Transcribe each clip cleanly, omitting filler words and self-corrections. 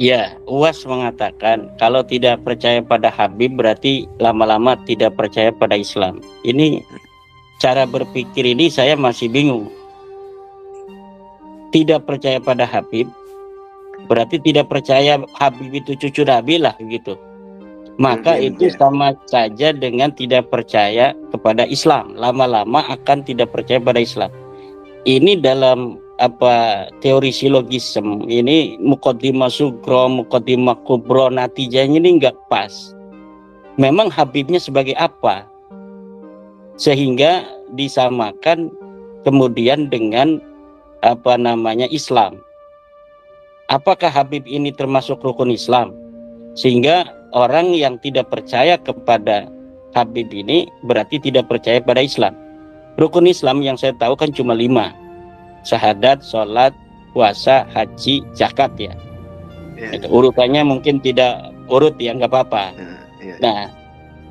Ya, UAS mengatakan kalau tidak percaya pada Habib berarti lama-lama tidak percaya pada Islam. Ini cara berpikir ini saya masih bingung. Tidak percaya pada Habib berarti tidak percaya Habib itu cucu Nabi lah gitu. Maka Mungkin, itu ya. sama saja dengan tidak percaya kepada Islam. Lama-lama akan tidak percaya pada Islam. Ini dalam teori silogisme ini muqaddimah sugro, muqaddimah kubro, natijahnya ini nggak pas. Memang Habibnya sebagai apa? Sehingga disamakan kemudian dengan Islam. Apakah Habib ini termasuk rukun Islam? Sehingga orang yang tidak percaya kepada Habib ini berarti tidak percaya pada Islam. Rukun Islam yang saya tahu kan cuma 5. Syahadat, sholat, puasa, haji, zakat ya. Itu urutannya mungkin tidak urut ya, nggak apa-apa. Nah,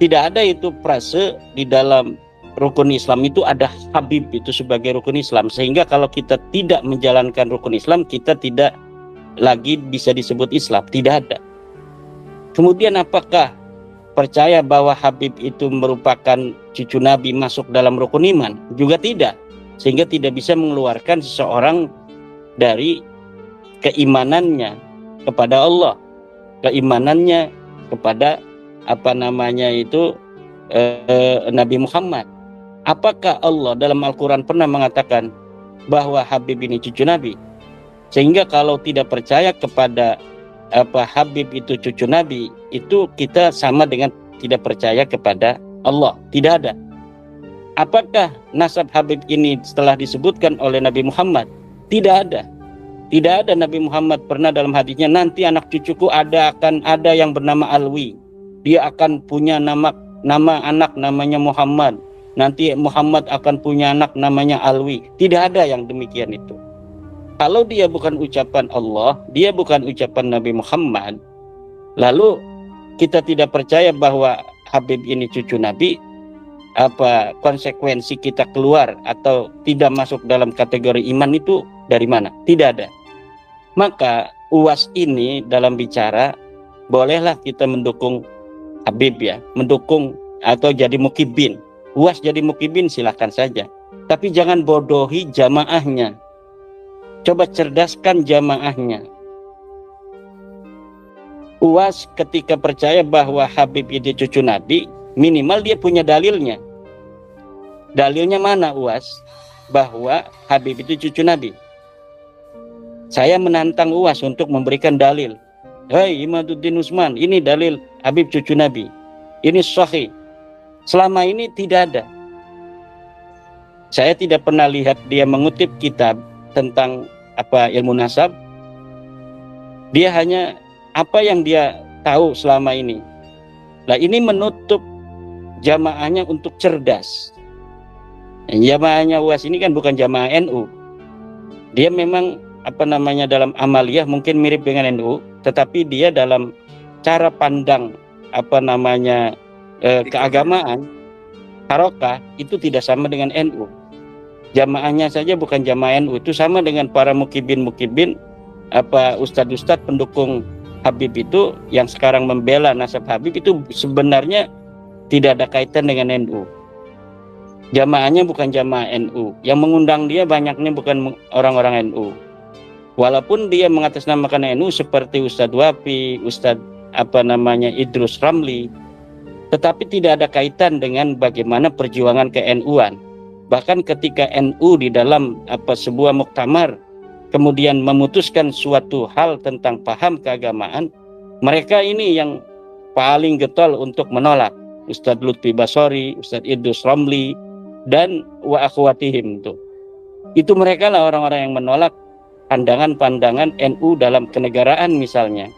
tidak ada itu frase di dalam rukun Islam itu ada Habib itu sebagai rukun Islam. Sehingga kalau kita tidak menjalankan rukun Islam, kita tidak lagi bisa disebut Islam. Tidak ada. Kemudian apakah percaya bahwa Habib itu merupakan cucu Nabi masuk dalam rukun iman? Juga tidak. Sehingga tidak bisa mengeluarkan seseorang dari keimanannya kepada Allah, keimanannya kepada Nabi Muhammad. Apakah Allah dalam Al-Quran pernah mengatakan bahwa Habib ini cucu Nabi? Sehingga kalau tidak percaya kepada Habib itu cucu Nabi, itu kita sama dengan tidak percaya kepada Allah. Tidak ada. Apakah nasab Habib ini setelah disebutkan oleh Nabi Muhammad? Tidak ada. Tidak ada Nabi Muhammad pernah dalam hadisnya, nanti anak cucuku akan ada yang bernama Alwi. Dia akan punya nama anak namanya Muhammad. Nanti Muhammad akan punya anak namanya Alwi. Tidak ada yang demikian itu. Kalau dia bukan ucapan Allah, dia bukan ucapan Nabi Muhammad, lalu kita tidak percaya bahwa Habib ini cucu Nabi, konsekuensi kita keluar atau tidak masuk dalam kategori iman itu dari mana? Tidak ada. Maka UAS ini dalam bicara, bolehlah kita mendukung Habib ya, mendukung atau jadi mukibin. UAS jadi mukibin silahkan saja. Tapi jangan bodohi jamaahnya. Coba cerdaskan jamaahnya. UAS ketika percaya bahwa Habib itu cucu Nabi, minimal dia punya dalilnya. Dalilnya mana UAS? Bahwa Habib itu cucu Nabi. Saya menantang UAS untuk memberikan dalil. Hai Imaduddin Usman, ini dalil Habib cucu Nabi. Ini sahih. Selama ini tidak ada. Saya tidak pernah lihat dia mengutip kitab tentang ilmu nasab. Dia hanya apa yang dia tahu selama ini. Nah, ini menutup jamaahnya untuk cerdas. Jamaahnya UAS ini kan bukan jamaah NU. Dia memang dalam amaliyah mungkin mirip dengan NU, tetapi dia dalam cara pandang keagamaan harokah itu tidak sama dengan NU. Jamaahnya saja bukan jamaah NU, itu sama dengan para mukibin ustadz-ustadz pendukung Habib itu yang sekarang membela nasab Habib itu sebenarnya tidak ada kaitan dengan NU. Jamaahnya bukan jamaah NU. Yang mengundang dia banyaknya bukan orang-orang NU. Walaupun dia mengatasnamakan NU seperti Ustadz Wafi, Ustadz Idrus Ramli, tetapi tidak ada kaitan dengan bagaimana perjuangan ke-NU-an. Bahkan ketika NU di dalam sebuah muktamar kemudian memutuskan suatu hal tentang paham keagamaan, mereka ini yang paling getol untuk menolak. Ustadz Lutfi Basori, Ustadz Idrus Ramli, dan wa akhwatihim itu mereka lah orang-orang yang menolak pandangan-pandangan NU dalam kenegaraan misalnya,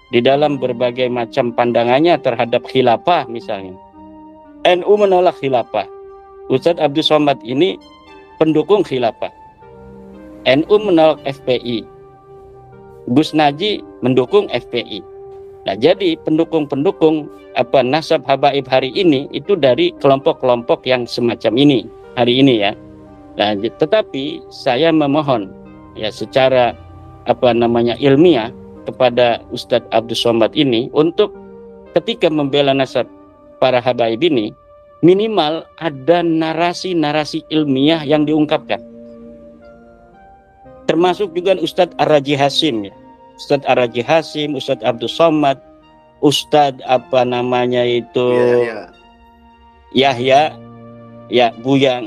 di dalam berbagai macam pandangannya terhadap khilafah misalnya. NU menolak khilafah. Ustadz Abdul Somad ini pendukung khilafah. NU menolak FPI. Gus Naji mendukung FPI. Nah, jadi pendukung-pendukung nasab habaib hari ini itu dari kelompok-kelompok yang semacam ini hari ini ya. Nah, tetapi saya memohon ya secara ilmiah kepada Ustadz Abdus Somad ini untuk ketika membela nasab para habaib ini, minimal ada narasi-narasi ilmiah yang diungkapkan. Termasuk juga Ustadz Ar-Raji Hasim ya. Ustadz Ar-Raji Hasim, Ustadz Abdus Somad, Ustadz apa namanya itu Yahya, ya Buya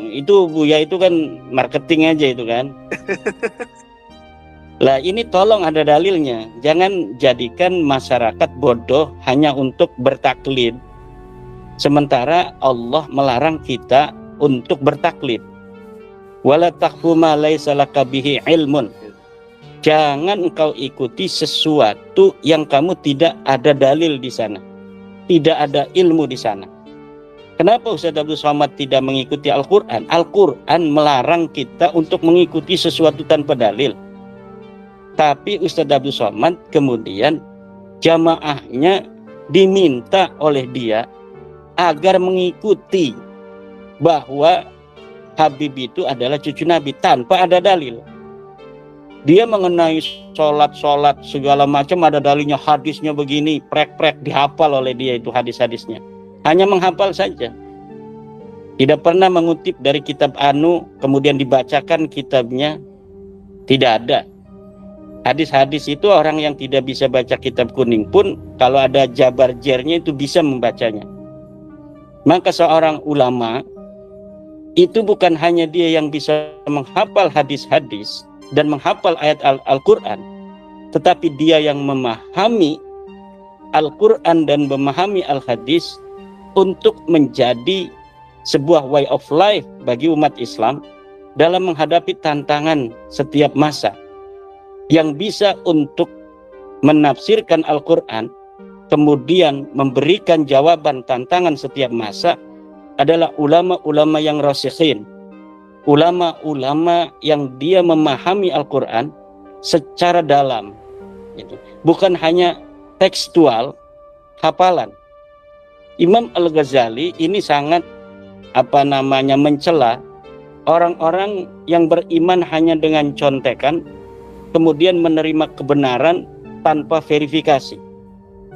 itu kan marketing aja itu kan. Lah ini tolong ada dalilnya. Jangan jadikan masyarakat bodoh hanya untuk bertaklid. Sementara Allah melarang kita untuk bertaklid. Wala taqfu ma laisa laka bihi ilmun. Jangan engkau ikuti sesuatu yang kamu tidak ada dalil di sana. Tidak ada ilmu di sana. Kenapa Ustaz Abdul Somad tidak mengikuti Al-Quran? Al-Quran melarang kita untuk mengikuti sesuatu tanpa dalil. Tapi Ustaz Abdul Somad kemudian jamaahnya diminta oleh dia agar mengikuti bahwa Habib itu adalah cucu Nabi tanpa ada dalil. Dia mengenai sholat segala macam ada dalilnya, hadisnya begini, prek-prek dihafal oleh dia itu hadis-hadisnya. Hanya menghafal saja. Tidak pernah mengutip dari kitab Anu kemudian dibacakan kitabnya. Tidak ada. Hadis-hadis itu orang yang tidak bisa baca kitab kuning pun kalau ada jabar jernya itu bisa membacanya. Maka seorang ulama itu bukan hanya dia yang bisa menghafal hadis-hadis dan menghafal ayat Al-Quran, tetapi dia yang memahami Al-Quran dan memahami Al-Hadis untuk menjadi sebuah way of life bagi umat Islam dalam menghadapi tantangan setiap masa. Yang bisa untuk menafsirkan Al-Quran kemudian memberikan jawaban tantangan setiap masa adalah ulama-ulama yang rasikhin, ulama-ulama yang dia memahami Al-Quran secara dalam, bukan hanya tekstual hafalan. Imam Al-Ghazali ini sangat mencela orang-orang yang beriman hanya dengan contekan kemudian menerima kebenaran tanpa verifikasi.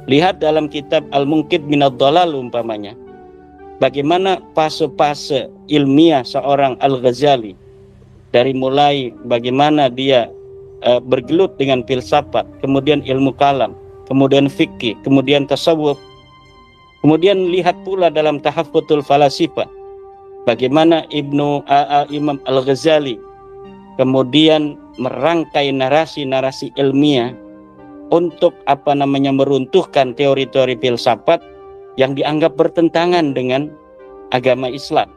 Lihat dalam kitab Al-Munqidh Minadh Dhalal umpamanya, bagaimana fase-fase ilmiah seorang Al-Ghazali, dari mulai bagaimana dia bergelut dengan filsafat, kemudian ilmu kalam, kemudian fikih, kemudian tasawuf. Kemudian lihat pula dalam Tahaffutul Falasifah, bagaimana Imam Al-Ghazali kemudian merangkai narasi-narasi ilmiah untuk meruntuhkan teori-teori filsafat yang dianggap bertentangan dengan agama Islam.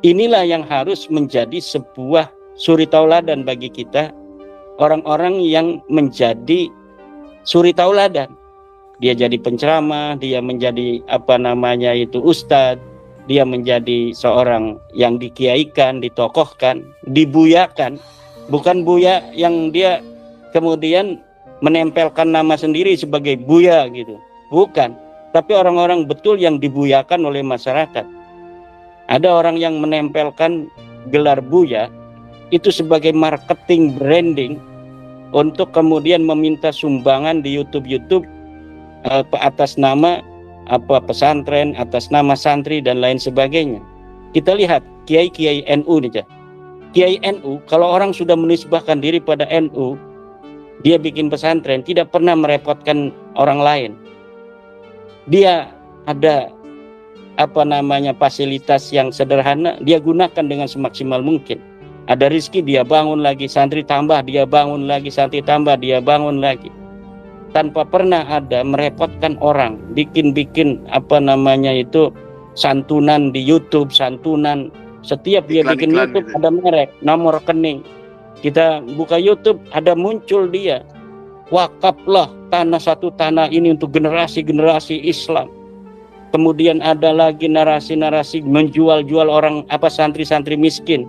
Inilah yang harus menjadi sebuah suri tauladan bagi kita, orang-orang yang menjadi suri tauladan. Dia jadi penceramah, dia menjadi ustadz, dia menjadi seorang yang dikiaikan, ditokohkan, dibuyakan. Bukan buya yang dia kemudian menempelkan nama sendiri sebagai buya gitu. Bukan. Tapi orang-orang betul yang dibuyakan oleh masyarakat. Ada orang yang menempelkan gelar buya itu sebagai marketing branding untuk kemudian meminta sumbangan di YouTube atas nama pesantren, atas nama santri dan lain sebagainya. Kita lihat kiai-kiai NU nih, Kiai NU, kalau orang sudah menisbahkan diri pada NU, dia bikin pesantren, tidak pernah merepotkan orang lain. Dia ada fasilitas yang sederhana, dia gunakan dengan semaksimal mungkin. Ada rezeki dia bangun lagi, santri tambah dia bangun lagi, santri tambah dia bangun lagi. Tanpa pernah ada merepotkan orang, bikin santunan di YouTube, santunan. Setiap dia bikin YouTube gitu. Ada merek, nomor rekening. Kita buka YouTube, ada muncul dia. Wakaflah satu tanah ini untuk generasi-generasi Islam. Kemudian ada lagi narasi-narasi menjual-jual orang santri-santri miskin.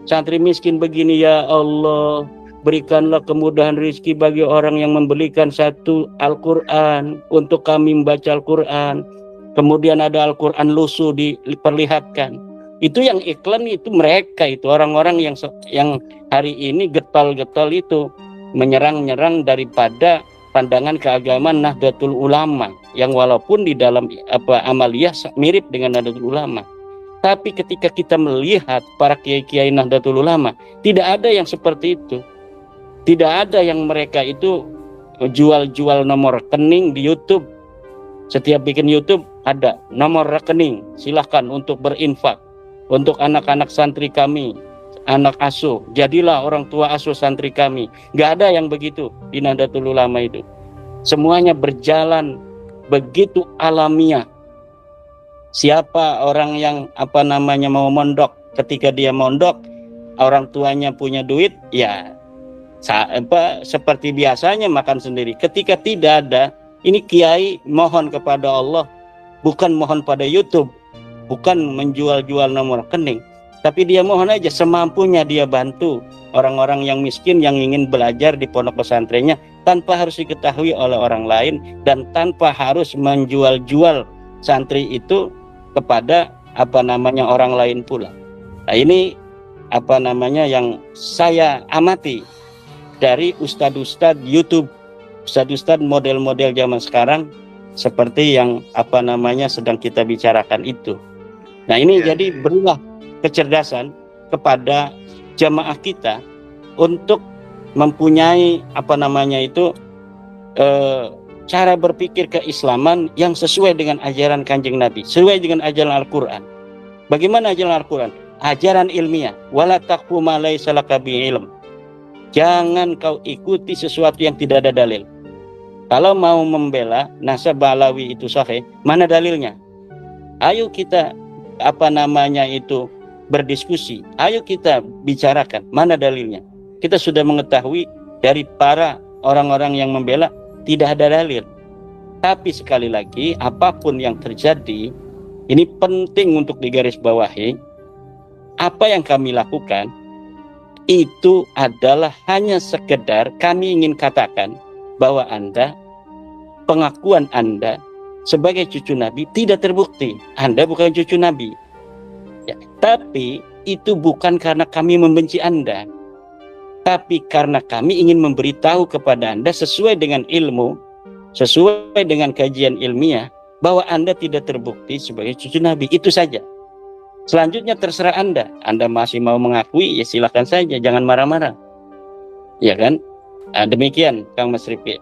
Santri miskin begini, ya Allah, berikanlah kemudahan rezeki bagi orang yang membelikan satu Al-Quran untuk kami membaca Al-Quran. Kemudian ada Al-Quran lusuh diperlihatkan. Itu yang iklan itu mereka itu orang-orang yang hari ini getol-getol itu menyerang-nyerang daripada pandangan keagamaan Nahdlatul Ulama yang walaupun di dalam amaliyah mirip dengan Nahdlatul Ulama. Tapi ketika kita melihat para kiai-kiai Nahdlatul Ulama, tidak ada yang seperti itu. Tidak ada yang mereka itu jual-jual nomor rekening di YouTube. Setiap bikin YouTube ada nomor rekening, silahkan untuk berinfak untuk anak-anak santri kami, anak asuh, jadilah orang tua asuh santri kami. Nggak ada yang begitu di Nahdlatul Ulama itu. Semuanya berjalan begitu alamiah. Siapa orang yang mau mondok, ketika dia mondok, orang tuanya punya duit, ya seperti biasanya makan sendiri. Ketika tidak ada, ini kiai mohon kepada Allah, bukan mohon pada YouTube, bukan menjual-jual nomor rekening, tapi dia mohon aja semampunya dia bantu orang-orang yang miskin yang ingin belajar di pondok pesantrennya tanpa harus diketahui oleh orang lain dan tanpa harus menjual-jual santri itu kepada orang lain pula. Nah, ini yang saya amati dari ustadz-ustadz YouTube, ustadz-ustadz model-model zaman sekarang seperti yang sedang kita bicarakan itu. Nah, ini jadi berilah kecerdasan kepada jamaah kita untuk mempunyai cara berpikir keislaman yang sesuai dengan ajaran Kanjeng Nabi, sesuai dengan ajaran Al-Quran. Bagaimana ajaran Al-Quran? Ajaran ilmiah. Wala taqfu ma laysa laka bihi ilm. Jangan kau ikuti sesuatu yang tidak ada dalil. Kalau mau membela nasab Alawi itu sahih, mana dalilnya? Ayo kita berdiskusi. Ayo kita bicarakan mana dalilnya. Kita sudah mengetahui dari para orang-orang yang membela tidak ada dalil. Tapi sekali lagi, apapun yang terjadi, ini penting untuk digarisbawahi. Apa yang kami lakukan itu adalah hanya sekedar kami ingin katakan bahwa pengakuan Anda sebagai cucu Nabi tidak terbukti. Anda bukan cucu Nabi. Ya, tapi itu bukan karena kami membenci Anda, tapi karena kami ingin memberitahu kepada Anda sesuai dengan ilmu, sesuai dengan kajian ilmiah, bahwa Anda tidak terbukti sebagai cucu Nabi. Itu saja. Selanjutnya terserah Anda. Anda masih mau mengakui, ya silakan saja, jangan marah-marah. Ya kan? Demikian Kang Mas Rifki.